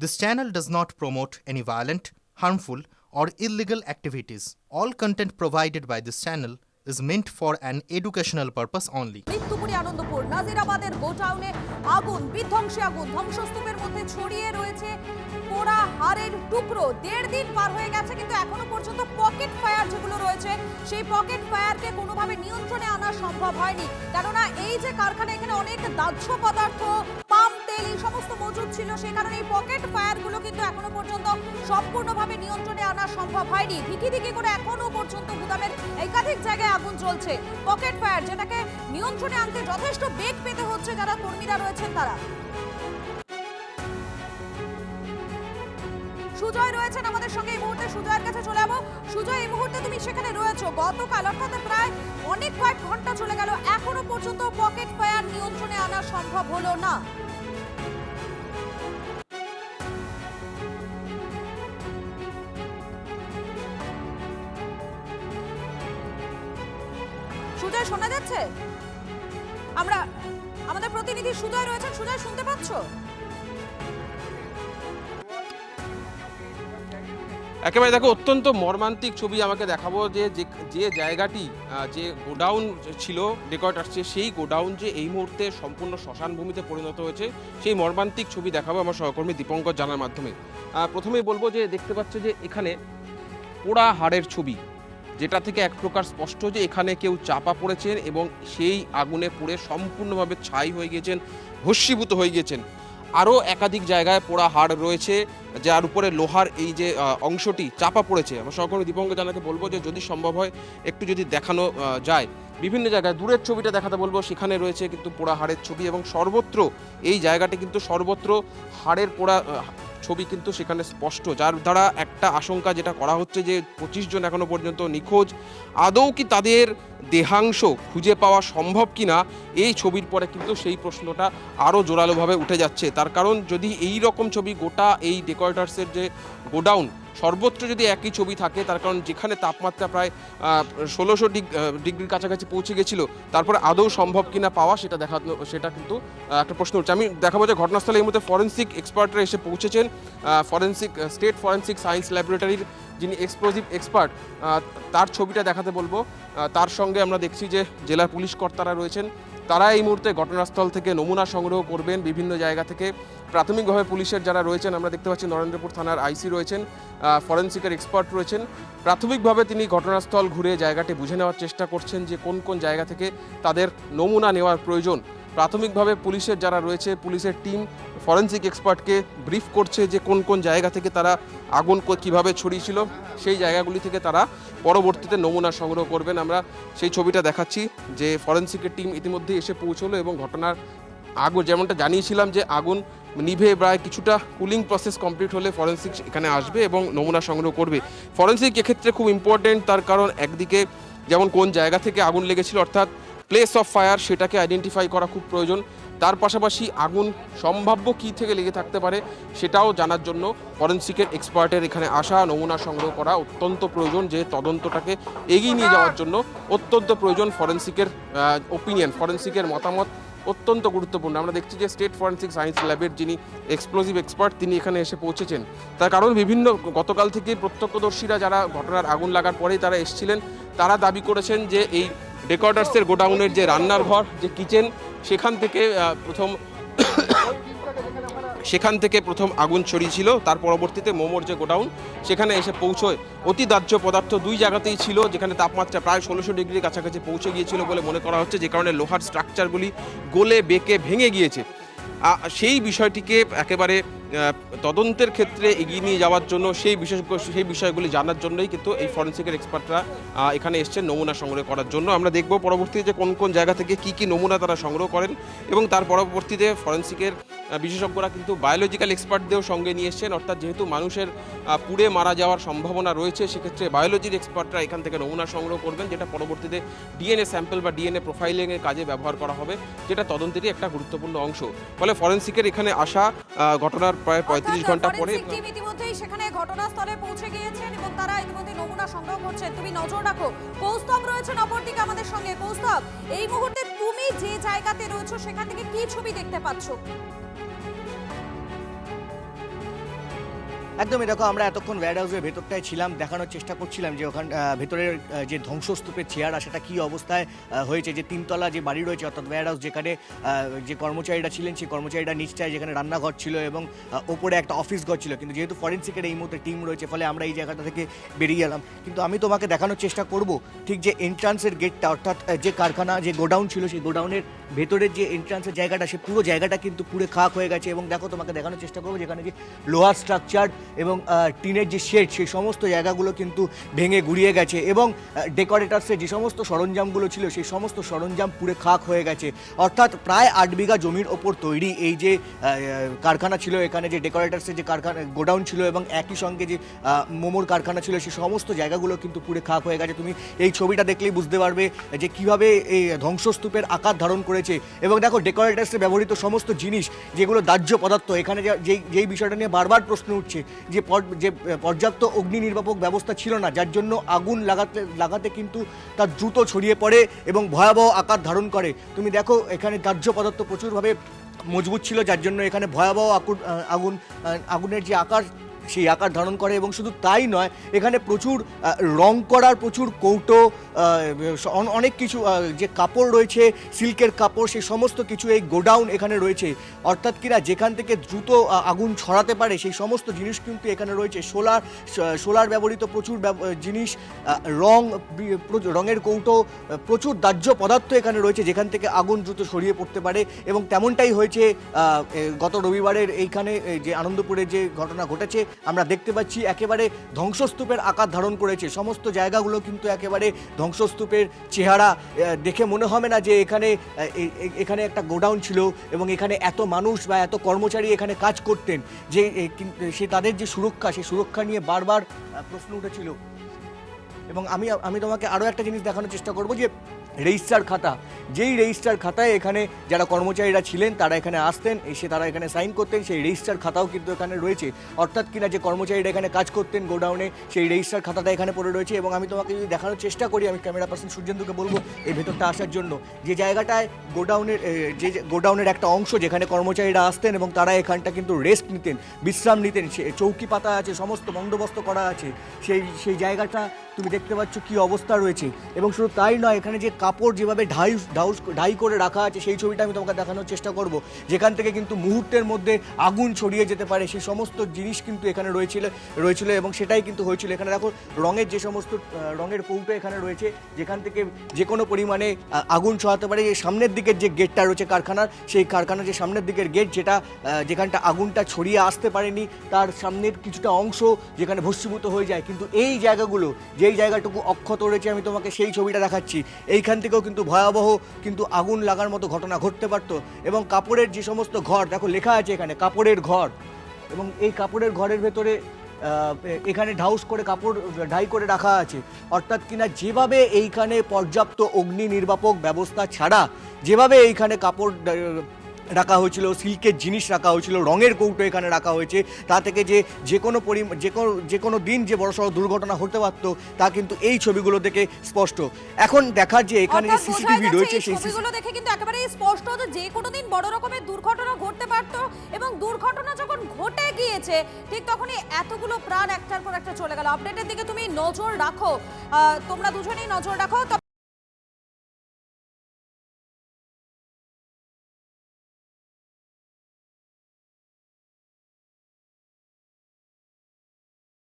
This channel does not promote any violent, harmful, or illegal activities. All content provided by this channel is meant for an educational purpose only. মৃত্যুপুরী Anandpur নাজিরাবাদের গোটাউনে আগুন, বিধ্বংসী আগুন, ধ্বংসস্তূপের মধ্যে ছড়িয়ে রয়েছে পোড়া হাড়ের টুকরো। 1.5 দিন পার হয়ে গেছে, কিন্তু এখনো পর্যন্ত পকেট ফায়ার যেগুলো রয়েছে সেই পকেট ফায়ারকে কোনোভাবে নিয়ন্ত্রণে আনা সম্ভব হয়নি। কেননা এই যে কারখানা, এখানে অনেক দাহ্য পদার্থ, পাম তেল এই সমস্ত মজুদ ছিল, সেই কারণে এই পকেট ফায়ারগুলো কিন্তু এখনো পর্যন্ত সম্পূর্ণভাবে নিয়ন্ত্রণে আনা সম্ভব হয়নি। দিকি দিকি করে এখনো পর্যন্ত গুদামের একাধিক জায়গায় আগুন চলছে। পকেট ফায়ার যেটাকে নিয়ন্ত্রণে আনতে যথেষ্ট বেগ পেতে হচ্ছে যারা কর্মীরা রয়েছেন তারা। সুজয় রয়েছেন আমাদের সঙ্গে এই মুহূর্তে, সুজয়ের কাছে চলে যাবো। সুজয়, এই মুহূর্তে তুমি সেখানে রয়েছো, গতকাল অর্থাৎ প্রায় কয়েক ঘন্টা চলে গেল, এখনো পর্যন্ত পকেট ফায়ার নিয়ন্ত্রণে আনা সম্ভব হলো না। সুজয়, শোনা যাচ্ছে? আমাদের প্রতিনিধি সুজয় রয়েছেন। সুজয়, শুনতে পাচ্ছ? একেবারে দেখো, অত্যন্ত মর্মান্তিক ছবি আমাকে দেখাবো যে জায়গাটি, যে গোডাউন ছিল ডেকর্টার্সে, সেই গোডাউন যে এই মুহূর্তে সম্পূর্ণ শ্মশান ভূমিতে পরিণত হয়েছে, সেই মর্মান্তিক ছবি দেখাবো আমার সহকর্মী দীপঙ্কর জানার মাধ্যমে। প্রথমেই বলবো যে দেখতে পাচ্ছ যে এখানে পোড়া হাড়ের ছবি, যেটা থেকে এক প্রকার স্পষ্ট যে এখানে কেউ চাপা পড়েছেন এবং সেই আগুনে পুড়ে সম্পূর্ণভাবে ছাই হয়ে গিয়েছেন, ভস্মীভূত হয়ে গিয়েছেন। আরও একাধিক জায়গায় পোড়া হাড় রয়েছে, যার উপরে লোহার এই যে অংশটি চাপা পড়েছে। আমার সহকর্মী দীপঙ্কর জানাকে বলবো যে যদি সম্ভব হয় একটু যদি দেখানো যায়, বিভিন্ন জায়গায় দূরের ছবিটা দেখাতে বলবো, সেখানে রয়েছে কিন্তু পোড়া হাড়ের ছবি এবং সর্বত্র এই জায়গাটি কিন্তু সর্বত্র হাড়ের পোড়া ছবি কিন্তু সেখানে স্পষ্ট, যার দ্বারা একটা আশঙ্কা যেটা করা হচ্ছে যে 25 জন এখনো পর্যন্ত নিখোঁজ। আদৌ কি তাদের দেহাংশ খুঁজে পাওয়া সম্ভব কিনা, এই ছবির পরে কিন্তু সেই প্রশ্নটা আরও জোরালোভাবে উঠে যাচ্ছে। তার কারণ যদি এই রকম ছবি গোটা এই ডেকর্টার্সের যে গোডাউন সর্বত্র যদি একই ছবি থাকে, তার কারণ যেখানে তাপমাত্রা প্রায় 1600 ডিগ্রির কাছাকাছি পৌঁছে গেছিল, তারপরে আদৌ সম্ভব কিনা পাওয়া সেটা কিন্তু একটা প্রশ্ন উঠছে। আমি দেখাবো যে ঘটনাস্থলে এই মুহূর্তে ফরেন্সিক এক্সপার্টরা এসে পৌঁছেছেন। স্টেট ফরেন্সিক সায়েন্স ল্যাবরেটরির যিনি এক্সপ্লোজিভ এক্সপার্ট, তার ছবিটা দেখাতে বলবো। তার সঙ্গে আমরা দেখছি যে জেলার পুলিশ কর্তারা রয়েছেন, তারা এই মুহূর্তে ঘটনাস্থল থেকে নমুনা সংগ্রহ করবেন বিভিন্ন জায়গা থেকে। প্রাথমিকভাবে পুলিশের যারা রয়েছেন, আমরা দেখতে পাচ্ছি নরেন্দ্রপুর থানার আইসি রয়েছেন, ফরেন্সিকের এক্সপার্ট রয়েছেন। প্রাথমিকভাবে তিনি ঘটনাস্থল ঘুরে জায়গাটি বুঝে নেওয়ার চেষ্টা করছেন যে কোন কোন জায়গা থেকে তাদের নমুনা নেওয়ার প্রয়োজন। প্রাথমিকভাবে পুলিশের যারা রয়েছে, পুলিশের টিম ফরেন্সিক এক্সপার্টকে ব্রিফ করছে যে কোন কোন জায়গা থেকে তারা আগুন কীভাবে ছড়িয়েছিল, সেই জায়গাগুলি থেকে তারা পরবর্তীতে নমুনা সংগ্রহ করবেন। আমরা সেই ছবিটা দেখাচ্ছি যে ফরেন্সিকের টিম ইতিমধ্যে এসে পৌঁছলো এবং ঘটনার আগুন, যেমনটা জানিয়েছিলাম যে আগুন নিভে প্রায় কিছুটা কুলিং প্রসেস কমপ্লিট হলে ফরেন্সিক এখানে আসবে এবং নমুনা সংগ্রহ করবে। ফরেন্সিক এক্ষেত্রে খুব ইম্পর্টেন্ট, তার কারণ একদিকে যেমন কোন জায়গা থেকে আগুন লেগেছিল অর্থাৎ প্লেস অফ ফায়ার, সেটাকে আইডেন্টিফাই করা খুব প্রয়োজন। তার পাশাপাশি আগুন সম্ভাব্য কী থেকে লেগে থাকতে পারে সেটাও জানার জন্য ফরেন্সিকের এক্সপার্টের এখানে আসা, নমুনা সংগ্রহ করা অত্যন্ত প্রয়োজন। যে তদন্তটাকে এগিয়ে নিয়ে যাওয়ার জন্য অত্যন্ত প্রয়োজন ফরেন্সিকের ওপিনিয়ন, ফরেন্সিকের মতামত অত্যন্ত গুরুত্বপূর্ণ। আমরা দেখছি যে স্টেট ফরেন্সিক সায়েন্স ল্যাবের যিনি এক্সপ্লোজিভ এক্সপার্ট, তিনি এখানে এসে পৌঁছেছেন। তার কারণ বিভিন্ন গতকাল থেকে প্রত্যক্ষদর্শীরা যারা ঘটনার আগুন লাগার পরেই তারা এসেছিলেন, তারা দাবি করেছেন যে এই ডেকর্টার্সের গোডাউনের যে রান্নার ঘর, যে কিচেন, সেখান থেকে প্রথম আগুন ছড়িয়েছিল। তার পরবর্তীতে মোমোর যে গোডাউন, সেখানে এসে পৌঁছয় অতি দাহ্য পদার্থ দুই জায়গাতেই ছিল, যেখানে তাপমাত্রা প্রায় 1600 ডিগ্রির কাছাকাছি পৌঁছে গিয়েছিল বলে মনে করা হচ্ছে, যে কারণে লোহার স্ট্রাকচারগুলি গলে বেঁকে ভেঙে গিয়েছে। সেই বিষয়টিকে একেবারে তদন্তের ক্ষেত্রে এগিয়ে নিয়ে যাওয়ার জন্য, সেই বিষয়গুলি জানার জন্যই কিন্তু এই ফরেন্সিকের এক্সপার্টরা এখানে এসছেন নমুনা সংগ্রহ করার জন্য। আমরা দেখব পরবর্তীতে যে কোন কোন জায়গা থেকে কী নমুনা তারা সংগ্রহ করেন এবং তার পরবর্তীতে ফরেন্সিকের বিশেষজ্ঞরা কিন্তু বায়োলজিক্যাল এক্সপার্টদেরও সঙ্গে নিয়ে এসছেন। অর্থাৎ যেহেতু মানুষের পুড়ে মারা যাওয়ার সম্ভাবনা রয়েছে, সেক্ষেত্রে বায়োলজির এক্সপার্টরা এখান থেকে নমুনা সংগ্রহ করবেন, যেটা পরবর্তীতে ডিএনএ স্যাম্পল বা ডিএনএ প্রোফাইলিংয়ের কাজে ব্যবহার করা হবে, যেটা তদন্তেরই একটা গুরুত্বপূর্ণ অংশ। ফলে ফরেন্সিকের এখানে আসা ঘটনার প্রায় 35 ঘন্টা পরে ইতিমধ্যেই সেখানে ঘটনাস্থলে পৌঁছে গিয়েছেন এবং তারা ইতিমধ্যে নমুনা সংগ্রহ করছেন। তুমি নজর রাখো। কৌস্তব রয়েছেন অপরদিকে আমাদের সঙ্গে। কৌস্তব, এই মুহূর্তে তুমি যে জায়গাতে রয়েছো সেখান থেকে কি ছবি দেখতে পাচ্ছ? একদমই, দেখো আমরা এতক্ষণ ওয়্যার হাউসের ভেতরটায় ছিলাম, দেখানোর চেষ্টা করছিলাম যে ওখান ভেতরের যে ধ্বংসস্তূপের চেহারা সেটা কী অবস্থায় হয়েছে। যে তিনতলা যে বাড়ি রয়েছে অর্থাৎ ওয়্যার হাউস, যেখানে যে কর্মচারীরা ছিলেন সেই কর্মচারীরা নিচটায় যেখানে রান্নাঘর ছিল এবং ওপরে একটা অফিস ঘর ছিল, কিন্তু যেহেতু ফরেন্সিকের এই মুহূর্তে টিম রয়েছে ফলে আমরা এই জায়গাটা থেকে বেরিয়ে এলাম। কিন্তু আমি তোমাকে দেখানোর চেষ্টা করব ঠিক যে এন্ট্রান্সের গেটটা, অর্থাৎ যে কারখানা যে গোডাউন ছিল সেই গোডাউনের ভেতরের যে এন্ট্রান্সের জায়গাটা, সে পুরো জায়গাটা কিন্তু পুরো খাক হয়ে গেছে। এবং দেখো তোমাকে দেখানোর চেষ্টা করবো যেখানে যে লোহার স্ট্রাকচার এবং টিনের যে শেড সেই সমস্ত জায়গাগুলো কিন্তু ভেঙে গুড়িয়ে গেছে এবং ডেকোরেটার্সের যে সমস্ত সরঞ্জামগুলো ছিল সেই সমস্ত সরঞ্জাম পুরো খাক হয়ে গেছে। অর্থাৎ প্রায় 8 বিঘা জমির ওপর তৈরি এই যে কারখানা ছিল, এখানে যে ডেকোরেটার্সের যে কারখানা গোডাউন ছিল এবং একই সঙ্গে যে মোমোর কারখানা ছিল সেই সমস্ত জায়গাগুলো কিন্তু পুরো খাক হয়ে গেছে। তুমি এই ছবিটা দেখলেই বুঝতে পারবে যে কিভাবে এই ধ্বংসস্তূপের আকার ধারণ করেছে। এবং দেখো ডেকোরেটার্সে ব্যবহৃত সমস্ত জিনিস যেগুলো দাহ্য পদার্থ, এখানে যেই বিষয়টা নিয়ে বারবার প্রশ্ন উঠছে যে পর্যাপ্ত অগ্নি নির্বাপক ব্যবস্থা ছিল না, যার জন্য আগুন লাগাতে কিন্তু তার দ্রুত ছড়িয়ে পড়ে এবং ভয়াবহ আকার ধারণ করে। তুমি দেখো এখানে দাহ্য পদার্থ প্রচুরভাবে মজবুত ছিল, যার জন্য এখানে ভয়াবহ আগুনের যে আকার সেই আকার ধারণ করে। এবং শুধু তাই নয়, এখানে প্রচুর রং করার প্রচুর কৌটো, অনেক কিছু যে কাপড় রয়েছে সিল্কের কাপড়, সেই সমস্ত কিছু এই গোডাউন এখানে রয়েছে। অর্থাৎ কিনা যেখান থেকে দ্রুত আগুন ছড়াতে পারে সেই সমস্ত জিনিস কিন্তু এখানে রয়েছে। সোলার ব্যবহৃত প্রচুর জিনিস, রঙের কৌটো, প্রচুর দাহ্য পদার্থ এখানে রয়েছে যেখান থেকে আগুন দ্রুত ছড়িয়ে পড়তে পারে। এবং তেমনটাই হয়েছে গত রবিবারের এইখানে যে আনন্দপুরে যে ঘটনা ঘটেছে, আমরা দেখতে পাচ্ছি একেবারে ধ্বংসস্তূপের আকার ধারণ করেছে। সমস্ত জায়গাগুলো কিন্তু একেবারে ধ্বংসস্তূপের চেহারা, দেখে মনে হবে না যে এখানে একটা গোডাউন ছিল এবং এখানে এত মানুষ বা এত কর্মচারী এখানে কাজ করতেন। যে সে তাদের যে সুরক্ষা, সেই সুরক্ষা নিয়ে বারবার প্রশ্ন উঠেছিল। এবং আমি তোমাকে আরও একটা জিনিস দেখানোর চেষ্টা করব যে রেজিস্টার খাতা, যেই রেজিস্টার খাতায় এখানে যারা কর্মচারীরা ছিলেন তারা এখানে আসতেন, এসে তারা এখানে সাইন করতেন, সেই রেজিস্টার খাতাও কিন্তু এখানে রয়েছে। অর্থাৎ কিনা যে কর্মচারীরা এখানে কাজ করতেন গোডাউনে, সেই রেজিস্টার খাতাটা এখানে পড়ে রয়েছে। এবং আমি তোমাকে যদি দেখানোর চেষ্টা করি, আমি ক্যামেরা পার্সন সূর্যেন্দুকে বলবো এই ভেতরটা আসার জন্য, যে জায়গাটায় গোডাউনের একটা অংশ যেখানে কর্মচারীরা আসতেন এবং তারা এখানটা কিন্তু রেস্ট নিতেন, বিশ্রাম নিতেন, চৌকি পাতা আছে, সমস্ত বন্দোবস্ত করা আছে, সেই জায়গাটা তুমি দেখতে পাচ্ছ কি অবস্থা রয়েছে। এবং শুধু তাই নয়, এখানে যে কাপড় যেভাবে ঢাই করে রাখা আছে সেই ছবিটা আমি তোমাকে দেখানোর চেষ্টা করব, যেখান থেকে কিন্তু মুহূর্তের মধ্যে আগুন ছড়িয়ে যেতে পারে সেই সমস্ত জিনিস কিন্তু এখানে রয়েছিল এবং সেটাই কিন্তু হয়েছিল। এখানে দেখো রঙের যে সমস্ত রঙের কৌটো এখানে রয়েছে, যেখান থেকে যে কোনো পরিমাণে আগুন ছড়াতে পারে। এই সামনের দিকের যে গেটটা রয়েছে কারখানার, সেই কারখানার যে সামনের দিকের গেট, যেখানটা আগুনটা ছড়িয়ে আসতে পারেনি, তার সামনের কিছুটা অংশ যেখানে ভস্মীভূত হয়ে যায়। কিন্তু এই জায়গাগুলো, যেই জায়গাটুকু অক্ষত রয়েছে, আমি তোমাকে সেই ছবিটা দেখাচ্ছি, এইখান থেকেও কিন্তু ভয়াবহ কিন্তু আগুন লাগার মতো ঘটনা ঘটতে পারতো। এবং কাপড়ের যে সমস্ত ঘর, দেখো লেখা আছে এখানে কাপড়ের ঘর, এবং এই কাপড়ের ঘরের ভেতরে এখানে কাপড় ঢাই করে রাখা আছে। অর্থাৎ কিনা যেভাবে এইখানে পর্যাপ্ত অগ্নি নির্বাপক ব্যবস্থা ছাড়া যেভাবে এইখানে কাপড় রাখা হয়েছিল, সিল্কের জিনিস রাখা হয়েছিল, রঙের কৌটো এখানে রাখা হয়েছে, তা থেকে যে কোনো দিন যে বড়সড় দুর্ঘটনা হতে পারত তা কিন্তু এই ছবিগুলো দেখে স্পষ্ট। এখন দেখার যে এখানে যে সিসিটিভি রয়েছে সেই ছবিগুলো দেখে কিন্তু একেবারেই স্পষ্ট যে কোনো দিন বড় রকমের দুর্ঘটনা ঘটতে পারত। এবং দুর্ঘটনা যখন ঘটে গিয়েছে ঠিক তখনই এতগুলো প্রাণ একটার পর একটা চলে গেল। আপডেটের দিকে তুমি নজর রাখো, তোমরা দুজনেই নজর রাখো। তবে